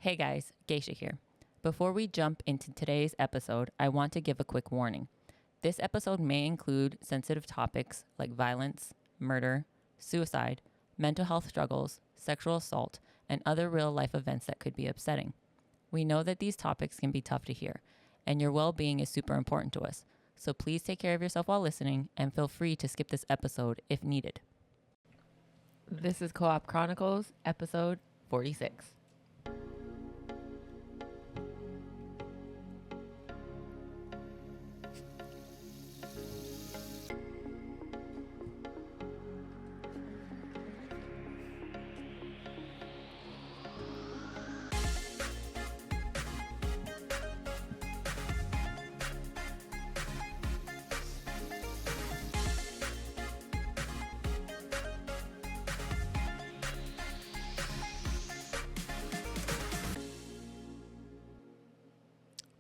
Hey guys, Geisha here. Before we jump into today's episode, I want to give a quick warning. This episode may include sensitive topics like violence, murder, suicide, mental health struggles, sexual assault, and other real-life events that could be upsetting. We know that these topics can be tough to hear, and your well-being is super important to us, so please take care of yourself while listening and feel free to skip this episode if needed. This is Co-op Chronicles, episode 46.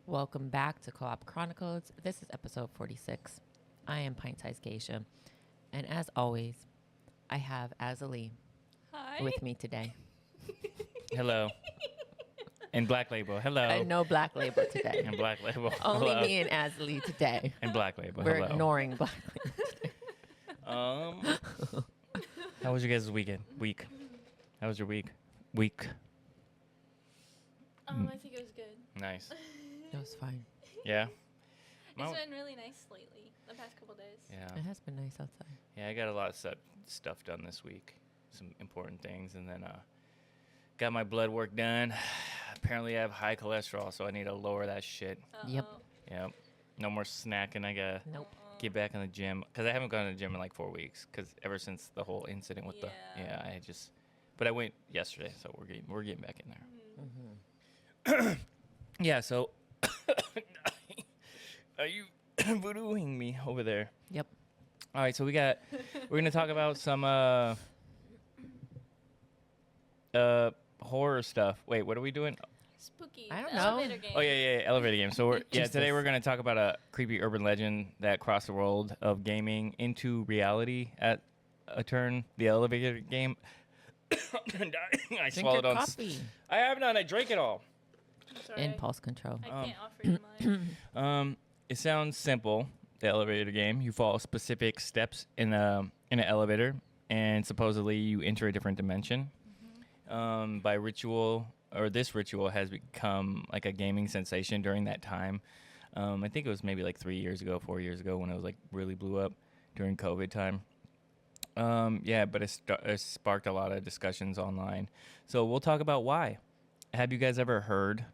Welcome back to Co-op Chronicles. This is episode 46. I am Pint-Sized Geisha. And as always, I have Azalee with me today. Hello. And Black Label. Hello. And no Black Label today. And Black Label. Only Hello. me and Azalee today. And Black Label. We're Hello. ignoring Black Label today. How was your guys' weekend? Week. How was your week? Week. I think it was good. Nice. It was fine. Yeah? It's been really nice lately, the past couple days. Yeah. It has been nice outside. Yeah, I got a lot of stuff done this week. Some important things. And then got my blood work done. Apparently I have high cholesterol, so I need to lower that shit. Uh-oh. Yep. No more snacking. I got to Nope. get back in the gym. Because I haven't gone to the gym in like 4 weeks. Because ever since the whole incident with but I went yesterday, so we're getting back in there. Mm-hmm. Yeah, so are you voodooing me over there? Yep. All right, so we're going to talk about some horror stuff. Wait, what are we doing? Spooky. I don't the know. Elevator game. Oh yeah, elevator game. So Jesus. today we're going to talk about a creepy urban legend that crossed the world of gaming into reality at a turn, the elevator game. I swallowed your on coffee. I have none. I drank it all. Sorry. Impulse control. I can't offer you mine. It sounds simple, the elevator game. You follow specific steps in an elevator, and supposedly you enter a different dimension. By ritual, or this ritual has become like a gaming sensation during that time. I think it was maybe like 4 years ago when it was like really blew up during COVID time. But it sparked a lot of discussions online. So we'll talk about why. Have you guys ever heard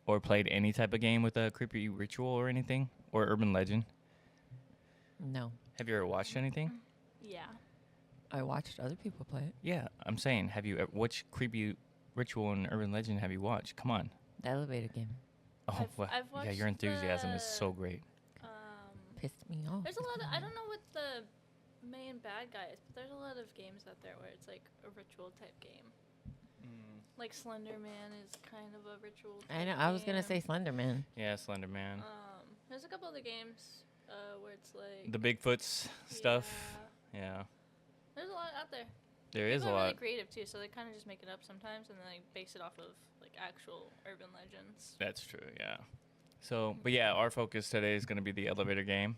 or played any type of game with a creepy ritual or anything? Or urban legend? No. Have you ever watched anything? Yeah. I watched other people play it. Yeah, I'm saying, which creepy ritual and urban legend have you watched? Come on. The elevator game. Oh, I've yeah, watched your enthusiasm is so great. Pissed me off. There's a lot of, I don't know what the main bad guy is, but there's a lot of games out there where it's like a ritual type game. Like Slender Man is kind of a ritual type I know. I was going to say Slender Man. Yeah, Slender Man. There's a couple other games where it's like The Bigfoots stuff. Yeah. There's a lot out there. There is a People are lot. really creative too, so they kind of just make it up sometimes, and then they base it off of like actual urban legends. That's true, yeah. So, but yeah, our focus today is going to be the elevator game.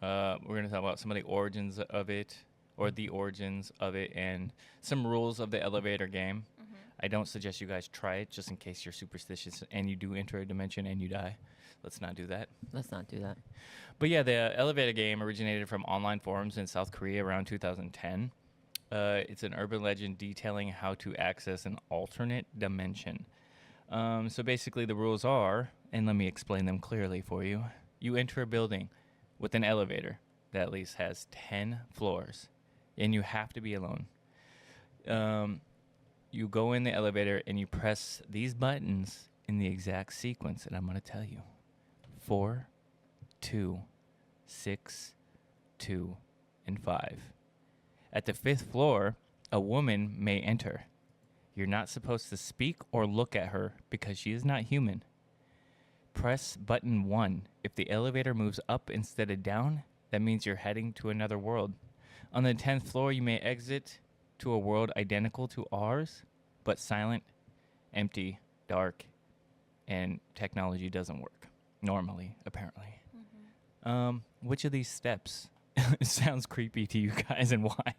We're going to talk about some of the origins of it, and some rules of the elevator game. I don't suggest you guys try it, just in case you're superstitious and you do enter a dimension and you die. Let's not do that. Let's not do that. But yeah, the elevator game originated from online forums in South Korea around 2010. It's an urban legend detailing how to access an alternate dimension. So basically the rules are, and let me explain them clearly for you. You enter a building with an elevator that at least has 10 floors, and you have to be alone. You go in the elevator and you press these buttons in the exact sequence, and I'm going to tell you. 4, 2, 6, 2, and 5. At the 5th floor, a woman may enter. You're not supposed to speak or look at her because she is not human. Press button 1. If the elevator moves up instead of down, that means you're heading to another world. On the 10th floor, you may exit to a world identical to ours, but silent, empty, dark, and technology doesn't work normally, apparently. Which of these steps sounds creepy to you guys, and why?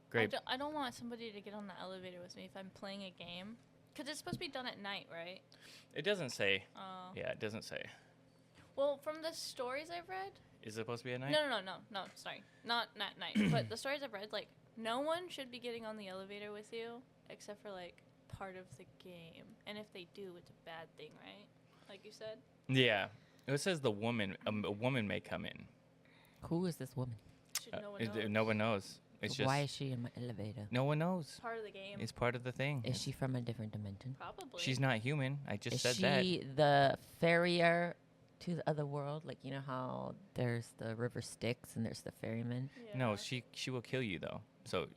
Great. I don't want somebody to get on the elevator with me if I'm playing a game. Because it's supposed to be done at night, right? It doesn't say. Oh. Yeah, it doesn't say. Well, from the stories I've read... Is it supposed to be at night? No, sorry. Not at night. But the stories I've read, like, no one should be getting on the elevator with you except for, like, part of the game. And if they do, it's a bad thing, right? Like you said? Yeah. It says a woman may come in. Who is this woman? No one knows. No one knows. It's just Why is she in my elevator? no one knows. Part of the game. It's part of the thing. Is she from a different dimension? Probably. She's not human. I just Is said that. she the farrier to the other world? Like, you know how there's the river Styx and there's the ferryman? Yeah. No, she will kill you though. So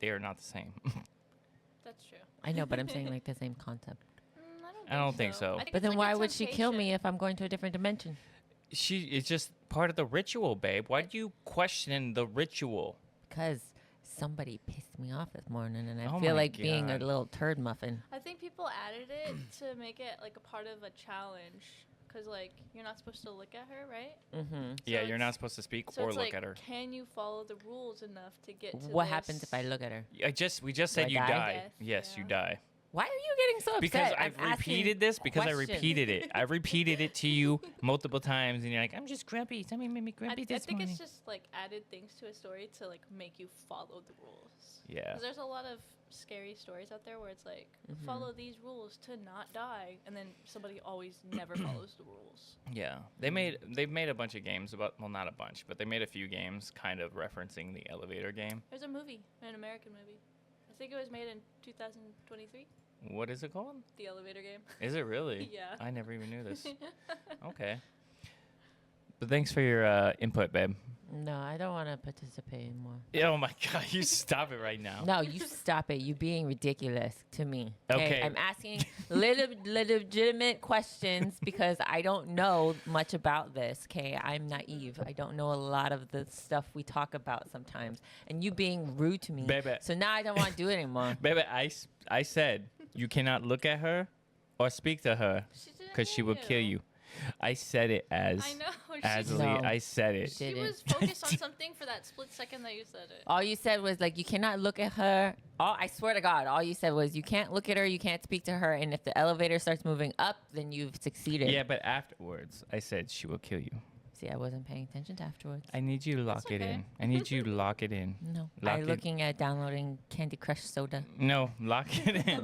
they are not the same. That's true. I know, but I'm saying like the same concept. I don't think so. But then why would she kill me if I'm going to a different dimension? It's just part of the ritual, babe. Why do you question the ritual? Because somebody pissed me off this morning and I Oh feel my like being a God. little turd muffin. I think people added it to make it like a part of a challenge. Because, like, you're not supposed to look at her, right? Mm-hmm. Yeah, So you're it's- not supposed to speak So or it's look like, at her. can you follow the rules enough to get to What this? happens if I look at her? We just Do said I you die? die. Death, Yes, you yeah. die. Why are you getting so upset? Because I'm I've repeated asking this because I questions. repeated it. I repeated it to you multiple times, and you're like, I'm just grumpy. Somebody made me grumpy I this think morning. it's just, like, added things to a story to, like, make you follow the rules. Yeah. Because there's a lot of scary stories out there where it's like, follow these rules to not die, and then somebody always never follows the rules. Yeah. They've made a bunch of games not a bunch, but they made a few games kind of referencing the elevator game. There's a movie, an American movie. I think it was made in 2023. What is it called? The elevator game. Is it really? Yeah. I never even knew this. Okay. But thanks for your input, babe. No, I don't want to participate anymore. Oh my God, you stop it right now. No, you stop it. You being ridiculous to me. Okay. I'm asking legitimate questions because I don't know much about this. Okay, I'm naive. I don't know a lot of the stuff we talk about sometimes. And you being rude to me. Baby. So now I don't want to do it anymore. Baby, I said you cannot look at her or speak to her She didn't because she hear will kill you. I said it as I know. Azali. No. I said it. She Didn't. was focused on something for that split second that you said it. All you said was like you cannot look at her. I swear to God, all you said was you can't look at her, you can't speak to her, and if the elevator starts moving up, then you've succeeded. Yeah, but afterwards, I said she will kill you. See, I wasn't paying attention to afterwards. I need you to lock it okay. in. I need you to lock it in. No, Lock I'm it- looking at downloading Candy Crush Soda. No, lock it in.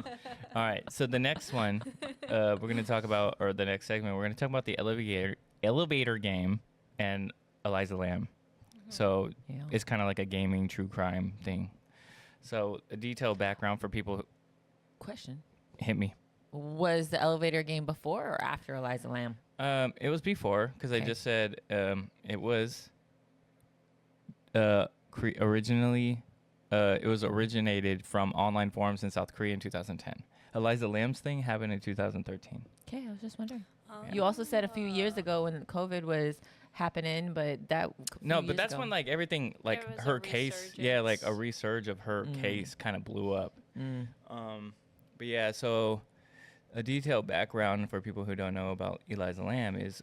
All right. So the next one, we're gonna talk about, or the next segment, we're gonna talk about the elevator game and Elisa Lam. So Yeah. it's kind of like a gaming true crime thing. So a detailed background for people who Question: hit me. Was the elevator game before or after Elisa Lam? It was before because I Okay. just said it was originally it was originated from online forums in South Korea in 2010. Elisa Lam's thing happened in 2013. Okay, I was just wondering. Um, You also said a few years ago when COVID was happening, but No, but that's when like everything like There was a her case, yeah, like a resurgence. resurge of her Mm. case kind of blew up. Mm. But yeah, so a detailed background for people who don't know about Elisa Lam is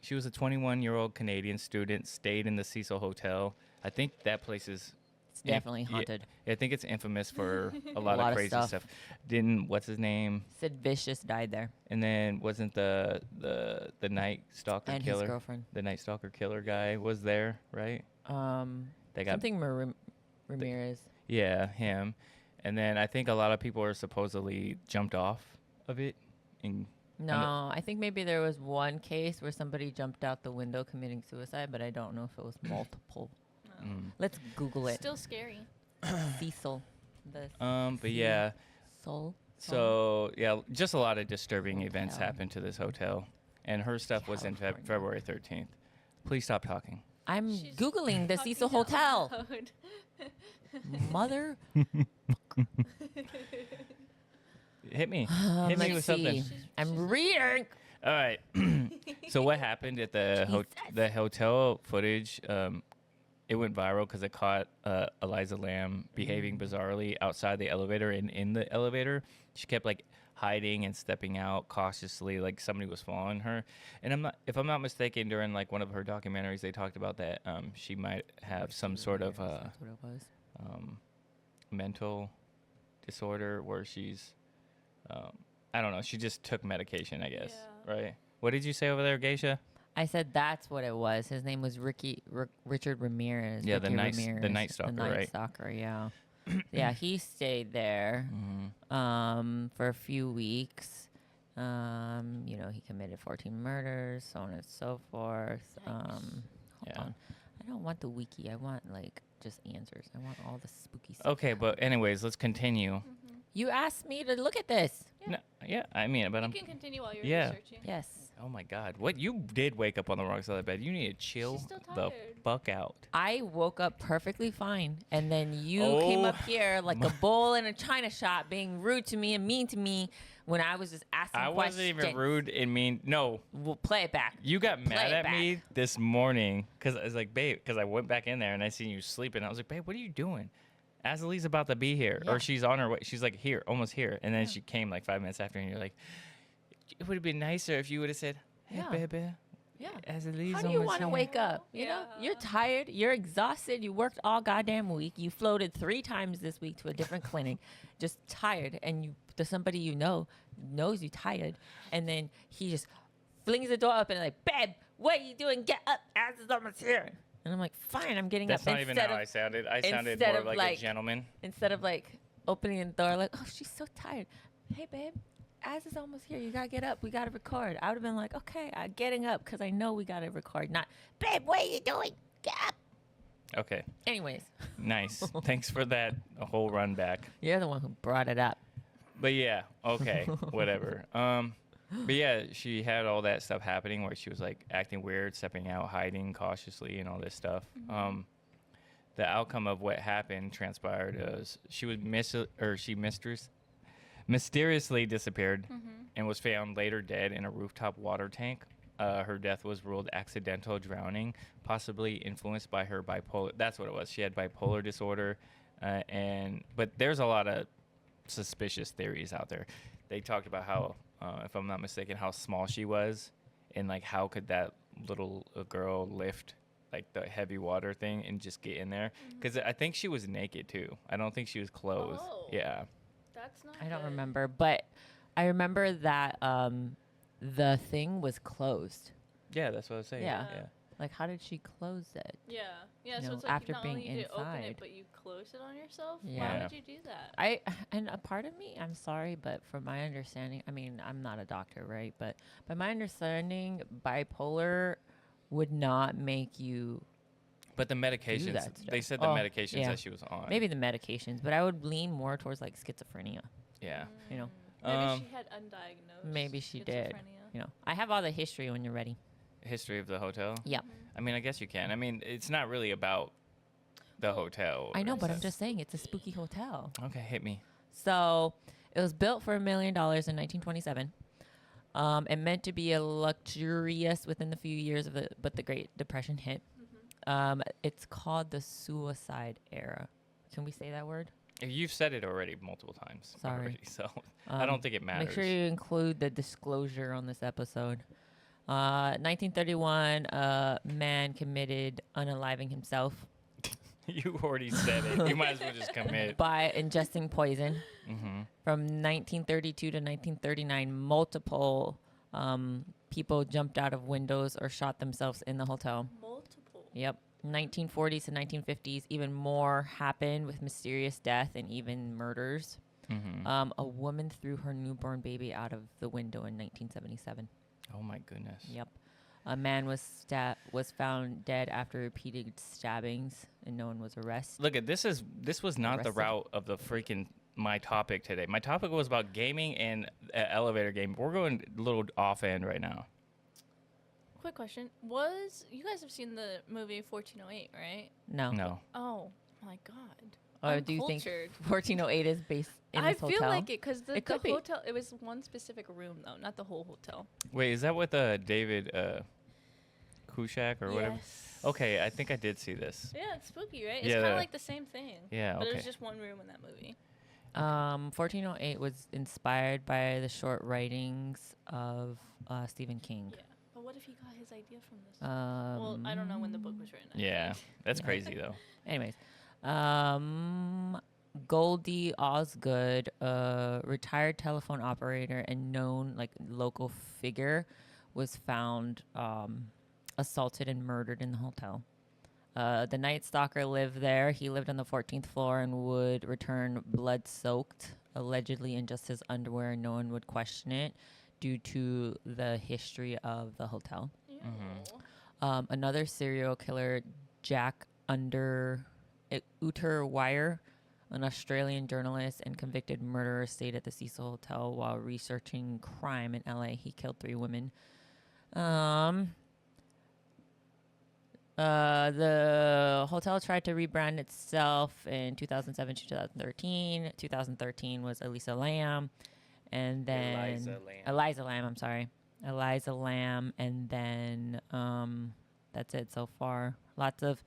she was a 21-year-old Canadian student, stayed in the Cecil Hotel. I think that place is It's definitely yeah, haunted. I think it's infamous for a lot, lot of of crazy stuff. stuff. What's his name? Sid Vicious died there, And then wasn't the Night Stalker and killer? his girlfriend. The Night Stalker killer guy was there, right? They got Something Ramirez. yeah, him. And then I think a lot of people are supposedly jumped off of it. And No, I think maybe there was one case where somebody jumped out the window committing suicide, but I don't know if it was multiple. Let's Google it. Still scary. Cecil. The but yeah. Soul. So yeah, just a lot of disturbing events Hotel. happened to this hotel, and her stuff was in California. February 13th. Please stop talking. I'm She's Googling the talking Cecil out Hotel. loud. Mother. Hit me. Hit me let's with something. see. I'm reading. All right. So what happened at the Jesus. the hotel footage? it went viral because it caught Elisa Lam behaving bizarrely outside the elevator and in the elevator. She kept like hiding and stepping out cautiously, like somebody was following her. And if I'm not mistaken, during like one of her documentaries, they talked about that she might have some sort of That's what it was. mental disorder where she's, I don't know, she just took medication, I guess, right? What did you say over there, Geisha? I said that's what it was. His name was Richard Ramirez. Yeah, Ricky the Ramirez, Night Stalker, the right? Night Stalker, yeah. Yeah, he stayed there for a few weeks. You know, he committed 14 murders, so on and so forth. Hold on. I don't want the wiki. I want, like, just answers. I want all the spooky stuff. Okay, but anyways, let's continue. You asked me to look at this. Yeah. No, I mean, but You can continue while you're Yeah. researching. Yes. oh my God, what? You did wake up on the wrong side of the bed. You need to chill She's still the tired. fuck out. I woke up perfectly fine, and then you came up here like a bull in a china shop, being rude to me and mean to me when I was just asking I questions. wasn't even rude and mean. No, We'll play it back. you got Play mad it at back. me this morning because I was like, babe, because I went back in there and I seen you sleeping. I was like, babe, what are you doing? Azalee's about to be here, Yeah. or she's on her way. She's like here, almost here, and then she came like 5 minutes after, and you're like, it would have been nicer if you would have said, hey, Yeah. baby, Yeah. Azalee's How do you almost want to here." wake up? You know, you're tired. You're exhausted. You worked all goddamn week. You floated 3 times this week to a different clinic, just tired. And there's somebody you know knows you tired, and then he just flings the door up and like, babe, what are you doing? Get up, as is almost here. And I'm like, fine, I'm getting That's up. not even how I sounded. I sounded instead more of, like a gentleman. Instead of like opening the door, like, oh, she's so tired. Hey, babe, Az is almost here. You gotta get up. We gotta record. I would have been like, okay, I'm getting up because I know we gotta record. Not, babe, what are you doing? Get up. Okay, Anyways, nice. Thanks for that whole run back. you're the one who brought it up. But yeah, okay, whatever. But yeah, she had all that stuff happening where she was like acting weird, stepping out, hiding cautiously, and all this stuff. The outcome of what happened transpired as she was mysteriously disappeared and was found later dead in a rooftop water tank. Her death was ruled accidental drowning, possibly influenced by her bipolar. That's what it was. She had bipolar disorder, but there's a lot of suspicious theories out there. They talked about how, if I'm not mistaken, how small she was, and like how could that little girl lift like the heavy water thing and just get in there? Because I think she was naked too. I don't think she was clothed. Oh. Yeah. That's not I don't good. remember, but I remember that the thing was closed. Yeah, that's what I was saying. Yeah. Yeah. Like, how did she close it? Yeah. Yeah, You so know, it's like after not being only you open inside. it, but you close it on yourself? Yeah. Why would you do that? And a part of me, I'm sorry, but from my understanding, I mean, I'm not a doctor, right? But by my understanding, bipolar would not make you, But the medications, that they stuff. said the Oh, medications yeah. that she was on. maybe the medications, but I would lean more towards like schizophrenia, Yeah. you know? Maybe she had undiagnosed. Maybe she did. schizophrenia. You know, I have all the history when you're ready. History of the hotel. Yeah. I mean, I guess you can. I mean, it's not really about the hotel. I know, or but I'm stuff. just saying it's a spooky hotel. Okay, hit me. So it was built for $1 million in 1927. And meant to be a luxurious within the few years of but the Great Depression hit. It's called the suicide era. Can we say that word? You've said it already multiple times. Sorry. Already, so I don't think it matters. Make sure you include the disclosure on this episode. 1931, a man committed unaliving himself You already said it. You might as well just commit. by ingesting poison. Mm-hmm. From 1932 to 1939, multiple people jumped out of windows or shot themselves in the hotel. Multiple. Yep. 1940s to 1950s, even more happened with mysterious death and even murders. Mm-hmm. A woman threw her newborn baby out of the window in 1977. Oh my goodness. Yep. A man was found dead after repeated stabbings, and no one was arrested. Look at this. This was not the Arrested. route of the freaking my topic today. My topic was about gaming and elevator game. We're going a little off end right now. Quick question. You guys have seen the movie 1408, right? No. No. Oh, my God. Or do you think Uncultured. 1408 is based in I this feel hotel? like it because the It could be. hotel, it was one specific room, though, not the whole hotel. Wait, is that with David Kushak or whatever. Yes. Okay, I think I did see this. Yeah, it's spooky, right? It's Yeah, kind of the- like the same thing. Yeah, But it okay. was just one room in that movie. 1408 was inspired by the short writings of Stephen King. Yeah. But what if he got his idea from this? Well, I don't know when the book was written. I Yeah, think. that's crazy though. Anyways, Goldie Osgood, a retired telephone operator and known like local figure, was found assaulted and murdered in the hotel. The Night Stalker lived there. He lived on the 14th floor and would return blood-soaked, allegedly in just his underwear, and no one would question it due to the history of the hotel. Ew. Another serial killer, Jack Utterwire, an Australian journalist and convicted murderer, stayed at the Cecil Hotel while researching crime in LA. He killed 3 women. The hotel tried to rebrand itself in 2007 to 2013. 2013 was Elisa Lam, and then Eliza Lam. I'm sorry, Eliza Lam, and then that's it so far. Lots of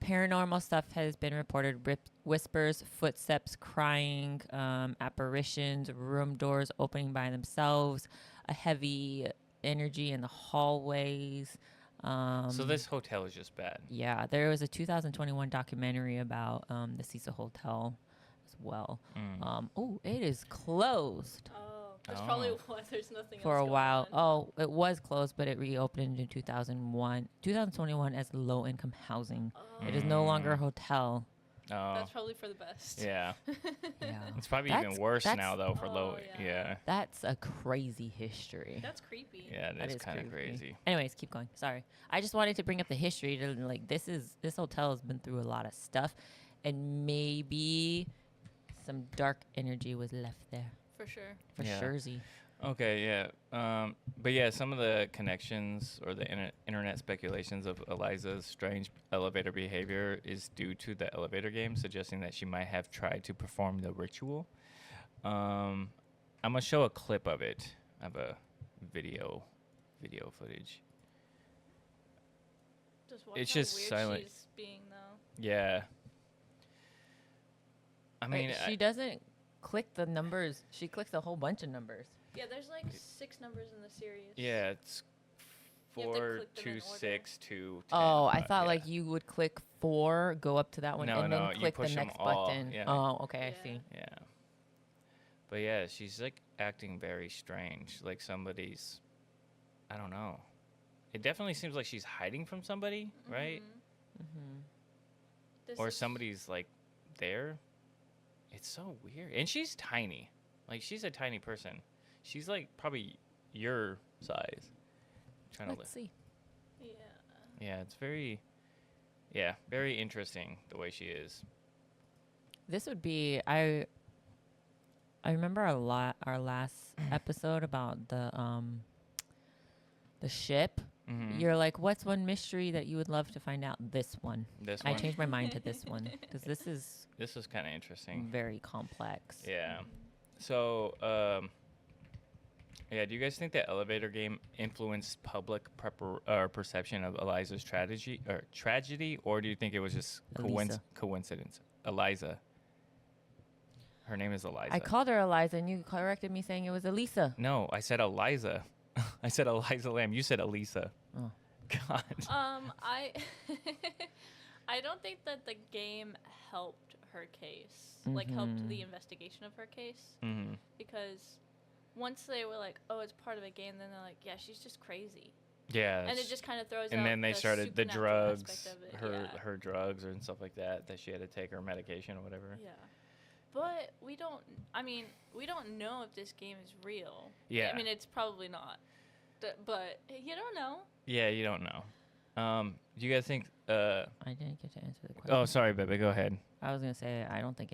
paranormal stuff has been reported: whispers, footsteps, crying, apparitions, room doors opening by themselves, a heavy energy in the hallways. So this hotel is just bad. Yeah, there was a 2021 documentary about the Cecil Hotel as well. It is closed Oh, that's probably why there's nothing for else a going while. on. Oh, it was closed, but it reopened in 2021 as low-income housing. It is no longer a hotel. Oh, That's probably for the best. yeah. Yeah, It's probably That's- even worse that's- now though for low. Oh, Yeah. yeah. that's a crazy history. That's creepy. Yeah, That that's is kind of creepy. crazy. Anyways, keep going. Sorry, I just wanted to bring up the history. To, like, this hotel has been through a lot of stuff, and maybe some dark energy was left there For sure. for Yeah. Shurzy. Okay, yeah. But yeah, some of the connections or the internet speculations of Eliza's strange elevator behavior is due to the elevator game, suggesting that she might have tried to perform the ritual. I'm gonna show a clip of it. I have a video footage. Just watch It's how just weird silent. she's being, though. Yeah. I mean, Wait, she doesn't click the numbers. She clicks a whole bunch of numbers. Yeah, there's like 6 numbers in the series. yeah, it's You have to 4, click them 2, in order. 6, 2, 10. Oh, I thought yeah. like you would click 4, go up to that one, No, and no, then you click the push 'em next all, button. yeah. Oh, okay, Yeah. I see. Yeah. But yeah, she's like acting very strange. Like somebody's, I don't know. It definitely seems like she's hiding from somebody, right? Mm-hmm. This Or is- somebody's like there. It's so weird. And she's tiny. Like she's a tiny person. She's like probably your size. Trying to Let's see. Yeah. Yeah, it's very very interesting the way she is. This would be I remember our last episode about the ship. Mhm. You're like, what's one mystery that you would love to find out? This one. This I one. changed my mind to this one because this is This is kind of interesting. very complex. Yeah. So, yeah, do you guys think the elevator game influenced public perception of Eliza's tragedy, or do you think it was just Elisa. coincidence? Eliza. Her name is Eliza. I called her Eliza, and you corrected me saying it was Elisa. No, I said Eliza. I said Eliza Lam. You said Elisa. Oh. God. I don't think that the game helped her case, like helped the investigation of her case, Mm-hmm. because once they were like, "Oh, it's part of a game," then they're like, "Yeah, she's just crazy," Yeah. and it just kind of throws. And out then they the started the supernatural drugs, aspect of it. her drugs and stuff like that she had to take, her medication or whatever. Yeah. But we don't. I mean, we don't know if this game is real. Yeah. I mean, it's probably not. But you don't know. Yeah, you don't know. Do you guys think? I didn't get to answer the question. Oh, sorry, baby. Go ahead. I was gonna say I don't think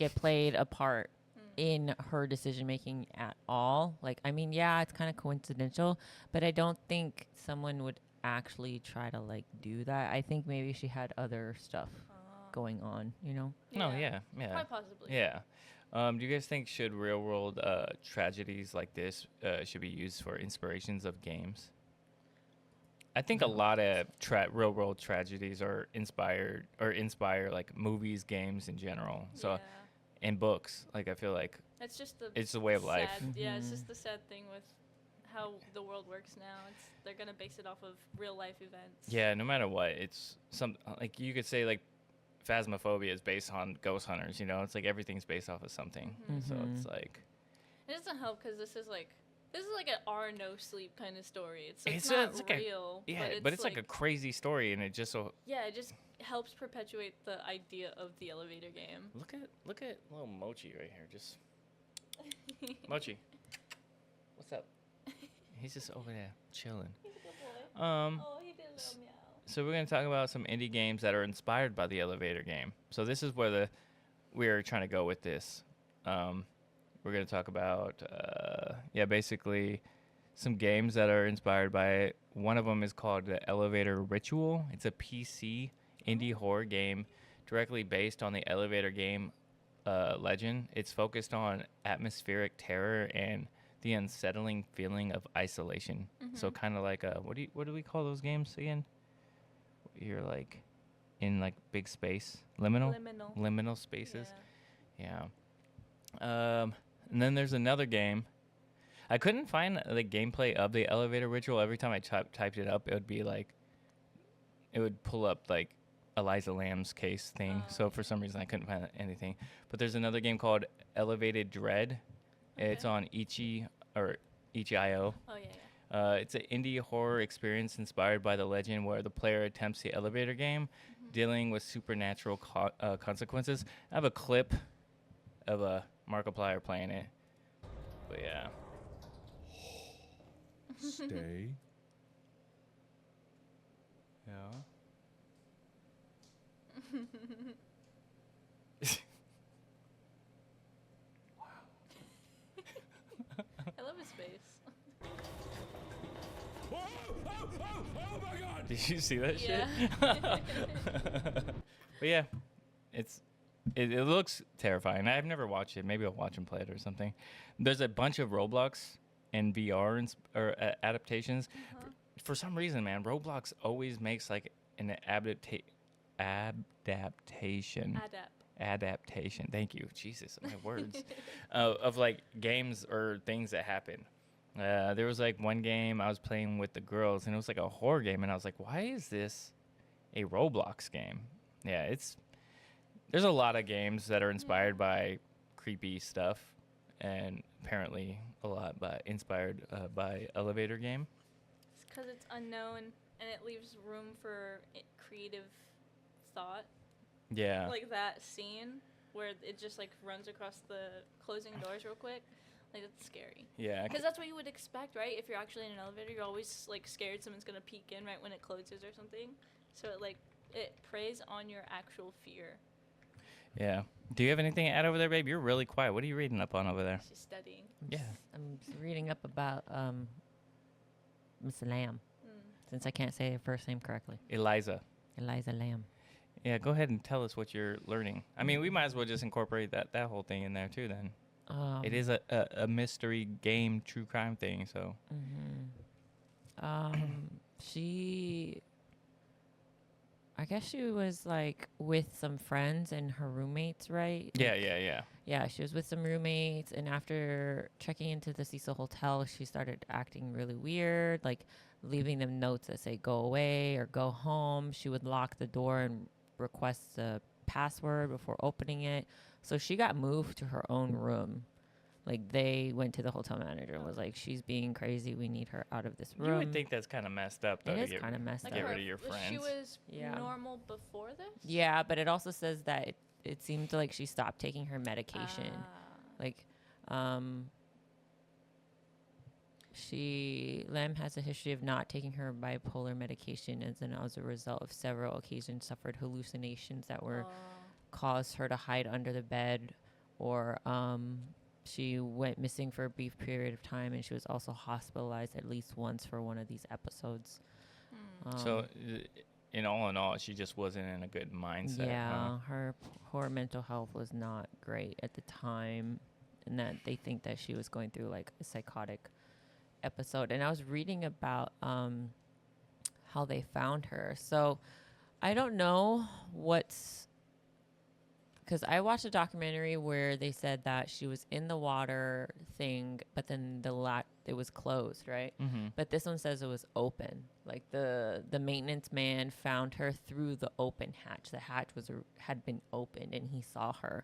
it played a part in her decision making at all. Like, I mean, yeah, it's kind of coincidental, but I don't think someone would actually try to like do that. I think maybe she had other stuff going on, you know? No, yeah. Quite possibly. Yeah. Do you guys think should real world tragedies like this should be used for inspirations of games? I think a No. lot of real world tragedies are inspire like movies, games in general. So and books, like I feel like It's just the it's a way of life. sad- Yeah, it's Mhm. just the sad thing with how the world works now. They're gonna base it off of real life events. Yeah, no matter what, it's some like you could say like Phasmophobia is based on ghost hunters. You know, it's like everything's based off of something. So it's Mhm. like It doesn't help because this is like an R no sleep kind of story. It's a- not it's like a- real. yeah, but it's like a crazy story, and it just so yeah, it just helps perpetuate the idea of the elevator game. look at little Mochi right here. Just Mochi, what's up? He's just over there chilling. He's a good boy. Oh, he did a little meow. So we're gonna talk about some indie games that are inspired by the elevator game. So this is where we're trying to go with this. We're gonna talk about basically some games that are inspired by it. One of them is called the Elevator Ritual. It's a PC indie horror game directly based on the elevator game legend. It's focused on atmospheric terror and the unsettling feeling of isolation. So kind of like what do we call those games again? You're like in like big space, liminal spaces. Yeah. And then there's another game. I couldn't find the gameplay of the elevator ritual. Every time I typed it up, it would be like, it would pull up like Elisa Lam's case thing. So for some reason, I couldn't find anything. But there's another game called Elevated Dread. It's on Ichi or Itch.io. Oh yeah. It's an indie horror experience inspired by the legend where the player attempts the elevator game, dealing with supernatural consequences. I have a clip of a Markiplier playing it. But yeah. Stay. Yeah. I love his face. Oh my God! Did you see that Yeah. shit? But yeah, it looks terrifying. I've never watched it. Maybe I'll watch him play it or something. There's a bunch of Roblox and VR adaptations. For some reason, man, Roblox always makes like an adaptation. Adaptation. Thank you. Jesus, my words. Of like games or things that happen. There was like one game I was playing with the girls, and it was like a horror game, and I was like, why is this a Roblox game? Yeah, there's a lot of games that are inspired by creepy stuff, and apparently a lot inspired by elevator game. It's because it's unknown and it leaves room for creative thought. Yeah. Like that scene where it just like runs across the closing doors real quick. Like that's scary. Yeah. Because that's what you would expect, right? If you're actually in an elevator, you're always like scared someone's gonna peek in right when it closes or something. So it preys on your actual fear. Yeah. Do you have anything to add over there, babe? You're really quiet. What are you reading up on over there? She's studying. Yeah. I'm reading up about Miss Lam, since I can't say her first name correctly. Elisa Lam. Yeah, go ahead and tell us what you're learning. I mean, we might as well just incorporate that whole thing in there too then. It is a mystery game, true crime thing, so. I guess she was like with some friends and her roommates, right? Yeah. Yeah, she was with some roommates, and after checking into the Cecil Hotel, she started acting really weird, like leaving them notes that say go away or go home. She would lock the door and request a password before opening it. So she got moved to her own room. Like, they went to the hotel manager and was like, she's being crazy. We need her out of this room. You would think that's kind of messed up, though. It is kind of messed up. Get rid of your friends. She was Yeah. normal before this? Yeah, but it also says that it seemed like she stopped taking her medication. Like, Lam has a history of not taking her bipolar medication, and as a result of several occasions suffered hallucinations that were caused her to hide under the bed, or she went missing for a brief period of time, and she was also hospitalized at least once for one of these episodes. So in all, she just wasn't in a good mindset. Yeah, Huh? her mental health was not great at the time, and that they think that she was going through like a psychotic episode. And I was reading about how they found her. So I don't know what's because I watched a documentary where they said that she was in the water thing, but then it was closed, right? Mm-hmm. But this one says it was open. Like the maintenance man found her through the open hatch. The hatch had been opened, and he saw her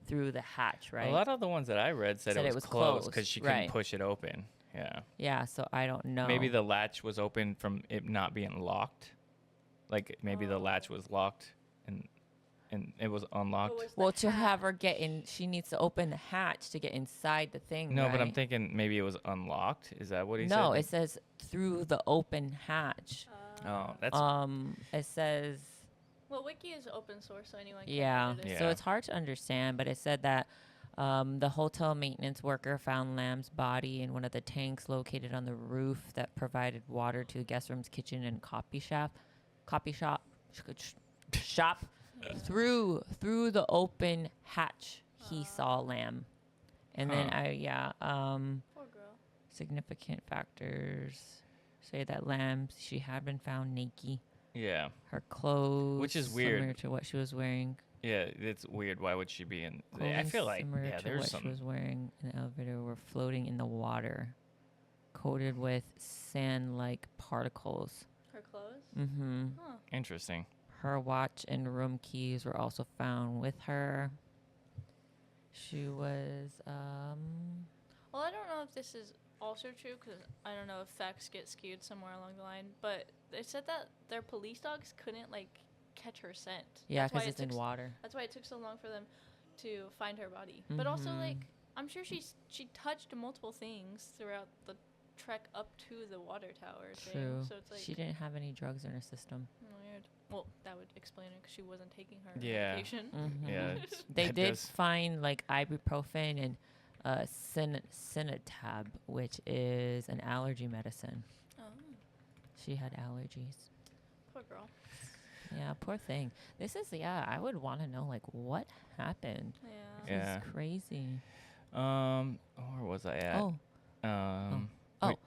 through the hatch, right? A lot of the ones that I read said it was closed because she couldn't right. push it open. Yeah. Yeah, so I don't know. Maybe the latch was open from it not being locked. Like maybe the latch was locked and it was unlocked. Well, to have her get in, she needs to open the hatch to get inside the thing. No, right? but I'm thinking maybe it was unlocked. Is that what he said? No, it says through the open hatch. Oh, that's It says Well, Wiki is open source, so anyone can yeah. edit it. So it's hard to understand, but it said that the hotel maintenance worker found Lamb's body in one of the tanks located on the roof that provided water to the guest room's kitchen and shop. Through the open hatch, he saw Lamb, and then Poor girl. significant factors say that Lamb she had been found naked. yeah. Her clothes, Which is similar weird. to what she was wearing. Yeah, it's weird. Why would she be in? I Clothing feel like similar yeah, to there's what some. she was wearing in the elevator were floating in the water, coated with sand-like particles. Her clothes? Mm-hmm. Huh. Interesting. Her watch and room keys were also found with her. She was, Well, I don't know if this is also true because I don't know if facts get skewed somewhere along the line, but they said that their police dogs couldn't catch her scent. yeah, That's why because it's in took water. That's why it took so long for them to find her body. But also Mhm. I'm sure she touched multiple things throughout the trek up to the water tower thing. True. So it's She didn't have any drugs in her system. weird. Well, that would explain it because she wasn't taking her Yeah. medication. Mhm. Yeah. They that did does- find ibuprofen and Cinetab, which is an allergy medicine. Oh, She had allergies. poor girl. Yeah, poor thing. This is I would want to know what happened. Yeah. This Yeah. is crazy. Where was I at? Oh, Wait,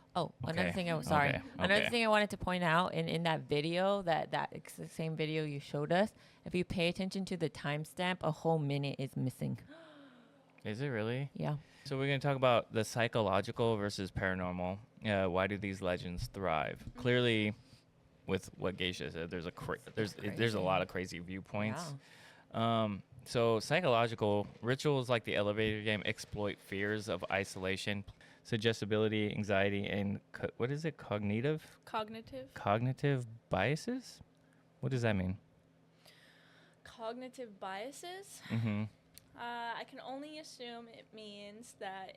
another okay, thing sorry. okay, Another okay. thing I wanted to point out in that video the same video you showed us, if you pay attention to the timestamp, a whole minute is missing. Is it really? Yeah. So we're going to talk about the psychological versus paranormal. Why do these legends thrive? Clearly, with what Geisha said, there's a lot of crazy viewpoints. So psychological rituals like the elevator game exploit fears of isolation, suggestibility, anxiety, and what is it? Cognitive biases. What does that mean? Cognitive biases? Mm-hmm. I can only assume it means that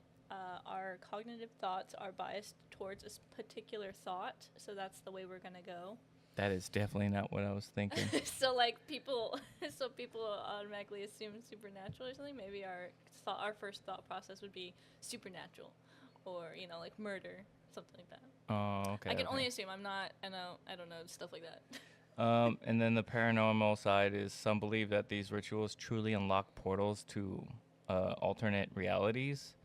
our cognitive thoughts are biased towards a particular thought, so that's the way we're gonna go. That is definitely not what I was thinking. So people automatically assume supernatural or something. Maybe our first thought process would be supernatural, or murder, something like that. Oh, okay. I can okay. only assume. I don't know stuff like that. And then the paranormal side is some believe that these rituals truly unlock portals to alternate realities.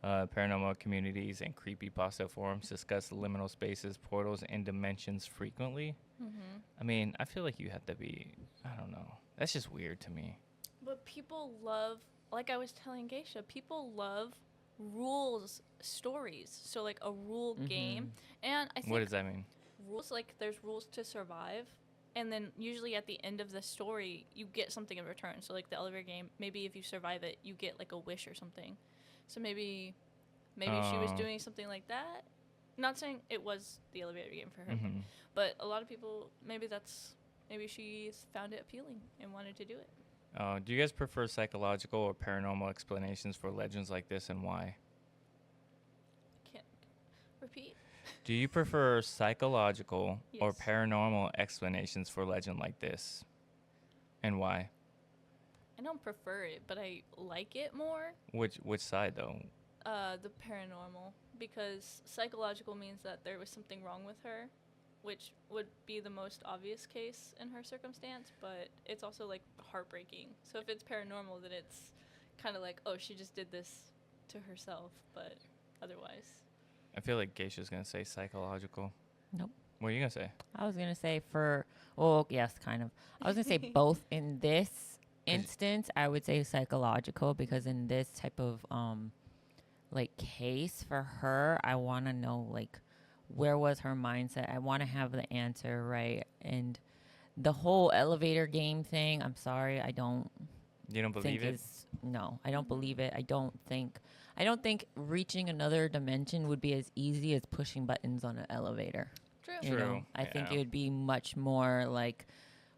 Paranormal communities and creepypasta forums discuss liminal spaces, portals, and dimensions frequently. Mm-hmm. I mean, I feel like you have to be, I don't know. That's just weird to me. But people love, like I was telling Geisha, people love rules stories. So a rule game. And I think What does that mean? rules, there's rules to survive. And then usually at the end of the story, you get something in return. So the elevator game, maybe if you survive it, you get a wish or something. So maybe she was doing something like that. Not saying it was the elevator game for her, Mm-hmm. but a lot of people, maybe she found it appealing and wanted to do it. Do you guys prefer psychological or paranormal explanations for legends like this, and why? Can't repeat. Do you prefer psychological or Yes. paranormal explanations for legend like this, and why? I don't prefer it, but I like it more. Which side though? The paranormal, because psychological means that there was something wrong with her, which would be the most obvious case in her circumstance, but it's also like heartbreaking. So if it's paranormal, then it's kind of like, oh, she just did this to herself, but otherwise. I feel like Geisha's gonna say psychological. Nope. What are you gonna say? I was going to say yes, kind of. I was going to say both in this instance. I would say psychological, because in this type of like case for her, I want to know like where was her mindset. I want to have the answer, right? And the whole elevator game thing, I'm sorry, I don't You don't believe think it? no, I don't believe it. I don't think reaching another dimension would be as easy as pushing buttons on an elevator. True. You know, True, I think yeah. it would be much more like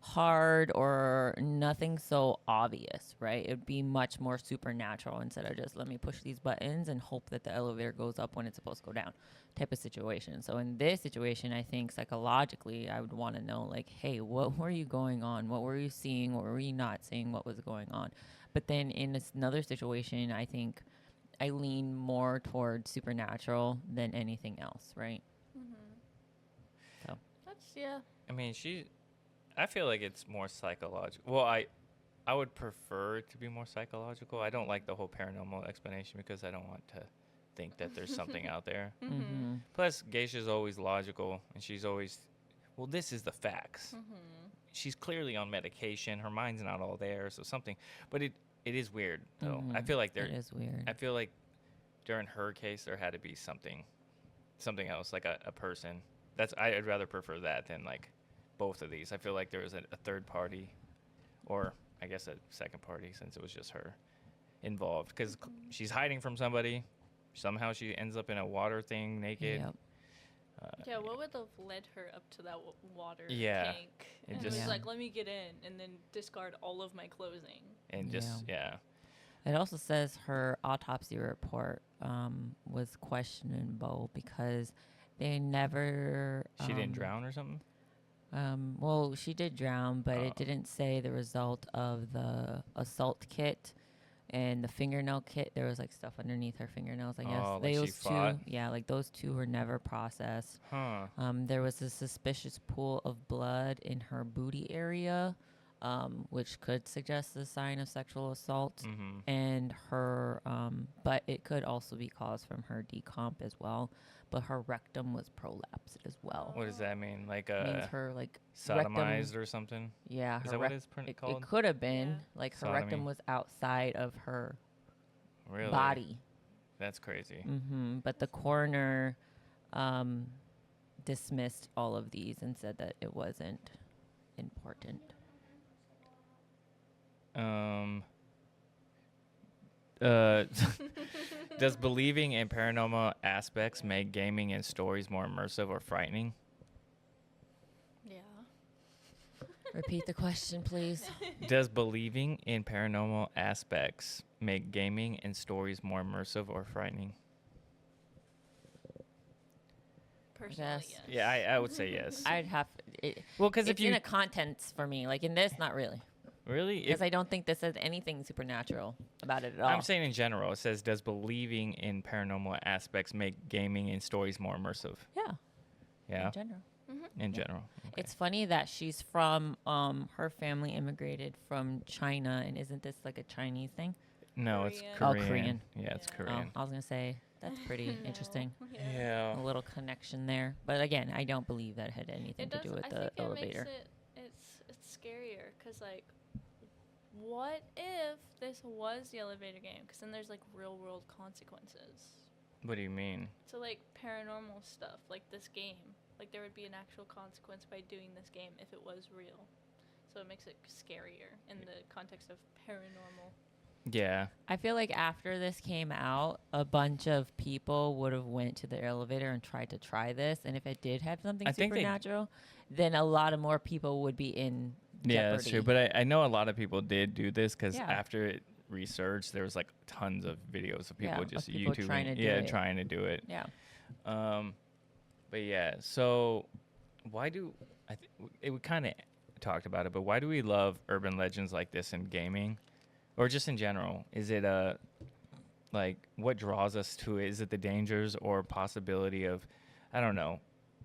hard or nothing so obvious, right? It would be much more supernatural instead of just let me push these buttons and hope that the elevator goes up when it's supposed to go down type of situation. So in this situation, I think psychologically, I would want to know like, hey, what were you going on? What were you seeing? What were you not seeing? What was going on? But then in another situation, I think I lean more towards supernatural than anything else, right? So That's, yeah. I mean, I feel like it's more psychological. Well, I would prefer it to be more psychological. I don't like the whole paranormal explanation because I don't want to think that there's something out there. mm-hmm. Plus, Geisha's always logical, and she's always, well, this is the facts. She's clearly on medication. Her mind's not all there, so something. But it is weird, though. I feel like it is weird. I feel like during her case, there had to be something else, like a person. I'd rather prefer that than like both of these. I feel like there was a third party, or I guess a second party, since it was just her involved. Because she's hiding from somebody. Somehow she ends up in a water thing naked. Yep. Yeah, what would have led her up to that water Yeah, tank? it And just- was like, let me get in and then discard all of my clothing. And just, yeah. It also says her autopsy report was questionable because they never. She didn't drown or something? Well, she did drown, but Oh. it didn't say the result of the assault kit and the fingernail kit. There was like stuff underneath her fingernails, I guess. Oh, like she those fought? two, yeah, like those two were never processed. Huh. There was a suspicious pool of blood in her booty area, which could suggest a sign of sexual assault. Mm-hmm. And her, but it could also be caused from her decomp as well. But her rectum was prolapsed as well. What does that mean? Like Means her like sodomized rectum, or something? yeah, Is her that what rec- it's it called? could have been Yeah. like her Sodomy. rectum was outside of her Really? body. That's crazy. But the coroner dismissed all of these and said that it wasn't important. Does believing in paranormal aspects make gaming and stories more immersive or frightening? Yeah. Repeat the question, please. Does believing in paranormal aspects make gaming and stories more immersive or frightening? Personally, Yes. yes. Yeah, I would say yes. I'd have Well, because it's in a contents for me. Like in this, not really, really, because I don't think this has anything supernatural about it at all. I'm saying in general, it says, does believing in paranormal aspects make gaming and stories more immersive? yeah, Yeah, in general. in general. Okay. It's funny that she's from her family immigrated from China, and isn't this like a Chinese thing? No, it's Korean. Korean. Oh, Korean. Yeah, it's Yeah. Korean. I was gonna say that's pretty interesting. Yeah. A little connection there, but again, I don't believe that had anything It to does. do with I the think elevator. it makes it's scarier because like, what if this was the elevator game? Because then there's like real world consequences. What do you mean? So like paranormal stuff, like this game, like there would be an actual consequence by doing this game if it was real. So it makes it scarier in the context of paranormal. Yeah. I feel like after this came out, a bunch of people would have went to the elevator and tried to try this, and if it did have something I think they- supernatural, then a lot of more people would be in jeopardy. Yeah, that's true. But I know a lot of people did do this because Yeah. after it researched, there was like tons of videos of people Yeah, of just people YouTubing. trying to do yeah, it. trying to do it. Yeah. But yeah, so why do we kind of talked about it, but why do we love urban legends like this in gaming, or just in general? Is it like what draws us to it? Is it the dangers or possibility of, I don't know,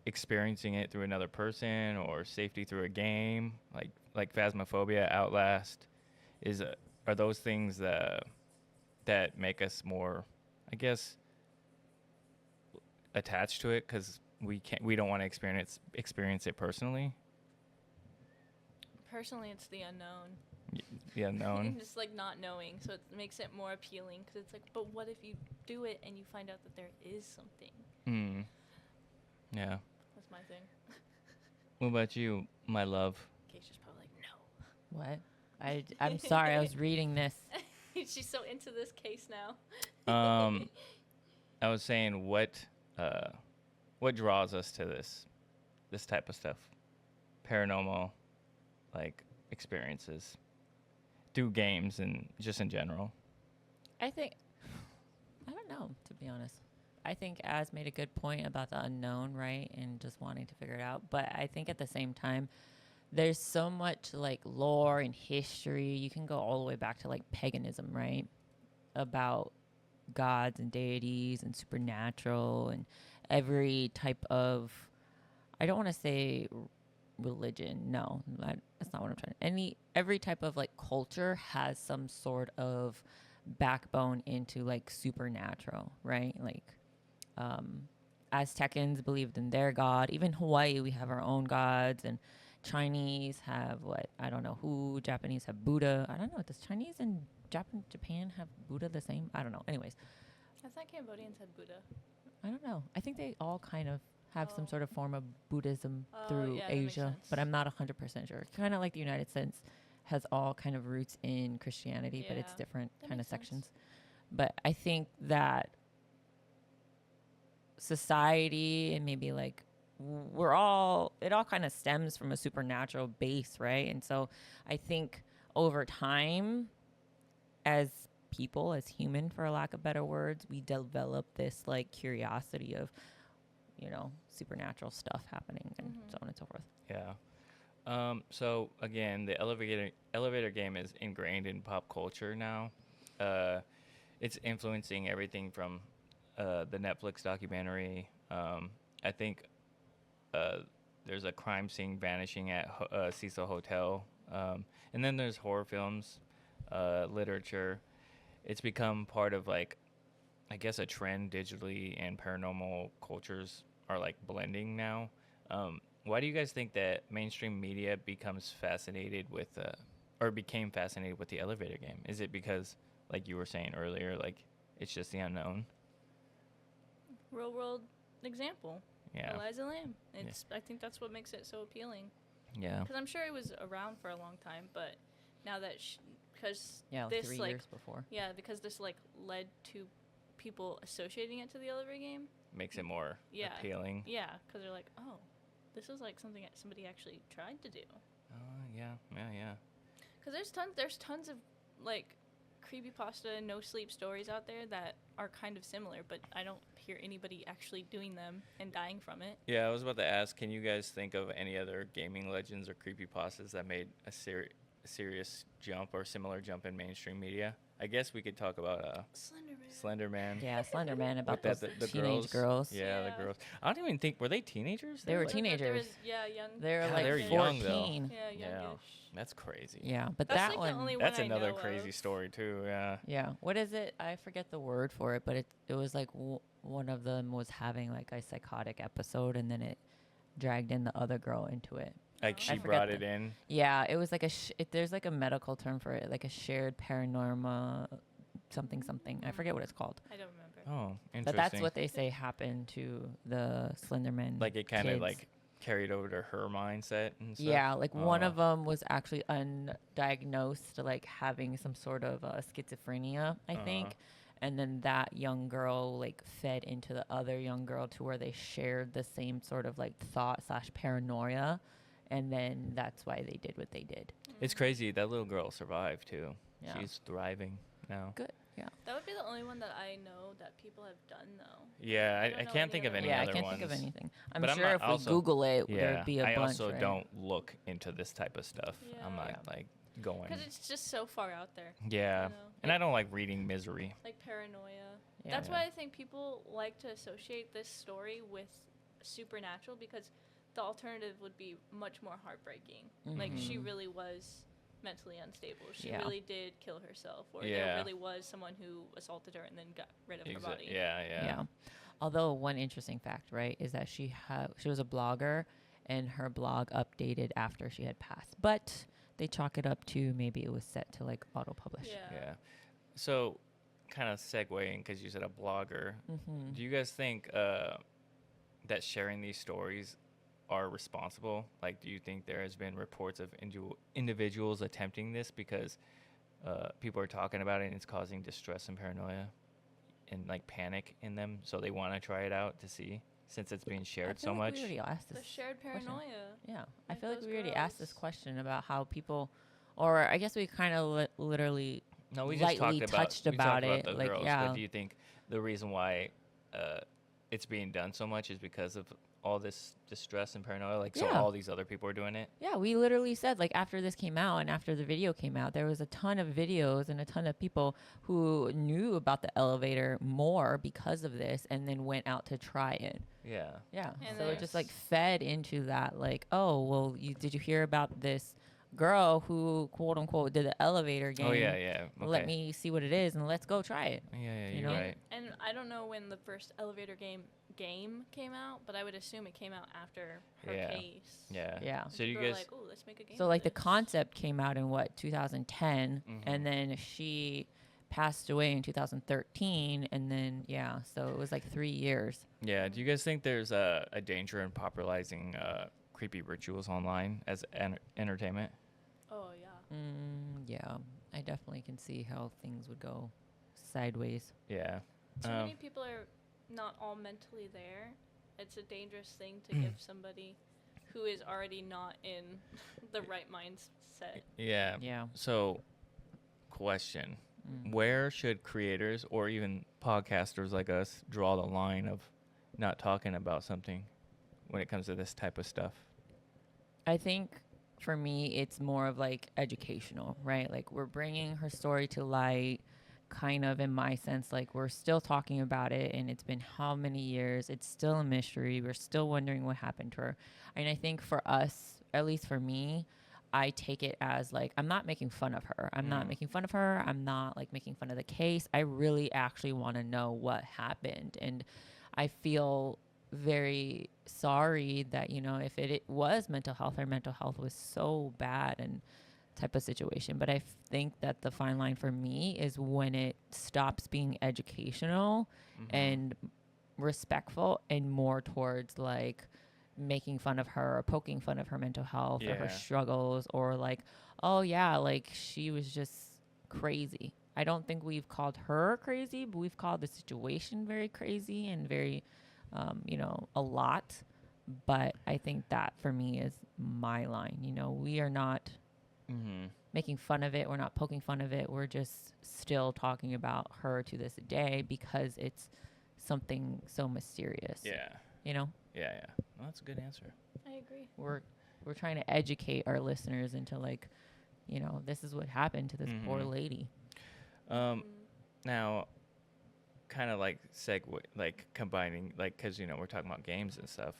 experiencing it through another person or safety through a game, like Phasmophobia, Outlast, are those things that make us more, I guess, attached to it because we don't want to experience it personally. Personally, it's the unknown. The unknown. Just like not knowing, so it makes it more appealing because it's like, but what if you do it and you find out that there is something? Yeah. That's my thing. What about you, my love? Keisha's probably like, no. What? I'm sorry. I was reading this. She's so into this case now. I was saying what draws us to this type of stuff, paranormal, like experiences, through games and just in general. I don't know, to be honest. I think Az made a good point about the unknown, right? And just wanting to figure it out. But I think at the same time, there's so much like lore and history. You can go all the way back to like paganism, right? About gods and deities and supernatural and every type of, I don't want to say religion. No, that's not what I'm trying to. Every type of like culture has some sort of backbone into like supernatural, right? Like Aztecans believed in their god. Even Hawaii, we have our own gods, and Chinese have I don't know who. Japanese have Buddha. I don't know. Does Chinese and Japan have Buddha the same? I don't know. Anyways, I thought Cambodians had Buddha. I don't know. I think they all kind of have some Oh. sort of form of Buddhism Oh, through yeah, that makes Asia, but sense. I'm not 100% sure. Kind of like the United States has all kind of roots in Christianity, but it's Yeah, different that kind of makes sense. sections. But I think that society and maybe like it all kind of stems from a supernatural base, right? And so I think over time, as people, as human, for lack of better words, we develop this like curiosity of, supernatural stuff happening and so on and so forth. Yeah. So again, the elevator game is ingrained in pop culture now. It's influencing everything from the Netflix documentary. I think there's a crime scene vanishing at Cecil Hotel, and then there's horror films, literature. It's become part of like, I guess, a trend digitally, and paranormal cultures are like blending now. Why do you guys think that mainstream media became fascinated with the elevator game? Is it because, like you were saying earlier, like it's just the unknown? Real world example. Yeah. Elisa Lam. I think that's what makes it so appealing. Yeah. Because I'm sure it was around for a long time, but now that because Yeah, like this 3 like years before. yeah, because this like led to people associating it to the elevator game. Makes it more Yeah. appealing. Yeah, because they're like, oh, this is like something that somebody actually tried to do. Yeah. Because there's tons of like creepypasta no sleep stories out there that are kind of similar, but I don't hear anybody actually doing them and dying from it. Yeah, I was about to ask, can you guys think of any other gaming legends or creepypastas that made a serious jump or similar jump in mainstream media? I guess we could talk about Slender Man. Yeah, Slender Man about With those the teenage girls. Yeah, the Yeah. girls. I don't even think, were they teenagers? They were Like- teenagers. Young. They were God, like they're 14. young, though. Yeah, Yeah, youngish. that's crazy. Yeah, but That's that like one. the only That's one another I know crazy of. story too. Yeah. Yeah. What is it? I forget the word for it, but it was like one of them was having like a psychotic episode, and then it dragged in the other girl into it. Like I she forget brought the- it in. Yeah, it was like there's like a medical term for it, like a shared paranormal something. I forget what it's called. I don't remember. Oh, interesting. But that's what they say happened to the Slenderman. Like it kind of kids. like carried over to her mindset and stuff. Yeah, like one Oh. of them was actually undiagnosed, like having some sort of schizophrenia, I think. And then that young girl like fed into the other young girl to where they shared the same sort of like thought / paranoia. And then that's why they did what they did. It's crazy. That little girl survived too. Yeah. She's thriving now. Good. Yeah. That would be the only one that I know that people have done though. Yeah, I don't I know can't any think of other any Yeah, I other can't ones. think of anything. I'm But I'm sure not if we also- Google it, Yeah, there'd be a I bunch, also right? don't look into this type of stuff. I'm Yeah. not Yeah. like going. Because it's just so far out there. Yeah, You know? and I don't like reading misery. Like paranoia. Yeah. That's why I think people like to associate this story with supernatural, because the alternative would be much more heartbreaking. Like, she really was mentally unstable. She really did kill herself, or there really was someone who assaulted her and then got rid of her body. Yeah. Although one interesting fact, right, is that she was a blogger, and her blog updated after she had passed. But they chalk it up to maybe it was set to like auto-publish. Yeah. So, kind of segueing, because you said a blogger. Do you guys think that sharing these stories are responsible? Like, do you think there has been reports of individuals attempting this because people are talking about it and it's causing distress and paranoia and like panic in them, so they want to try it out to see, since it's being shared so much? We already asked The this shared question. paranoia. Yeah, I Like feel like those we already asked this girls. question about how people, or I guess we kind of literally No, we just lightly talked about, touched we talked about about it. the Like, girls, yeah. but do you think the reason why it's being done so much is because of all this distress and paranoia? Like, so Yeah. all these other people are doing it? Yeah, we literally said, like, after this came out and after the video came out, there was a ton of videos and a ton of people who knew about the elevator more because of this and then went out to try it. Yeah. Yeah. And So it just like there's- fed into that, like, oh, well, did you hear about this girl who, quote unquote, did the elevator game? Oh, yeah. Okay. Let me see what it is and let's go try it. Yeah, you you're know? right. And I don't know when the first elevator game came out, but I would assume it came out after her Yeah. case. Yeah. Yeah. So do you People were guys... like, "Ooh, let's make a game." So of like the this." concept came out in what, 2010, Mhm. and then she passed away in 2013, and then so it was like 3 years. Yeah. Do you guys think there's a danger in popularizing creepy rituals online as entertainment? Oh yeah. Yeah, I definitely can see how things would go sideways. Yeah. Too many people are not all mentally there. It's a dangerous thing to give somebody who is already not in the right mindset. Yeah. Yeah. So, question. Where should creators or even podcasters like us draw the line of not talking about something when it comes to this type of stuff? I think for me, it's more of like educational, right? Like we're bringing her story to light, kind of in my sense, like we're still talking about it and it's been how many years? It's still a mystery. We're still wondering what happened to her. And I think for us, at least for me, I take it as like, I'm not making fun of her. I'm not making fun of her. I'm not like making fun of the case. I really actually want to know what happened. And I feel very sorry that, you know, if it was mental health, her mental health was so bad and type of situation. But I think that the fine line for me is when it stops being educational and respectful and more towards like making fun of her or poking fun of her mental health or her struggles, or like, oh yeah, like she was just crazy. I don't think we've called her crazy, but we've called the situation very crazy and very, you know, a lot. But I think that for me is my line. You know, we are not making fun of it. We're not poking fun of it. We're just still talking about her to this day because it's something so mysterious. Yeah. You know? Yeah. Well, that's a good answer. I agree. We're trying to educate our listeners into like, you know, this is what happened to this poor lady. Now, kind of like like combining, like, because, you know, we're talking about games and stuff.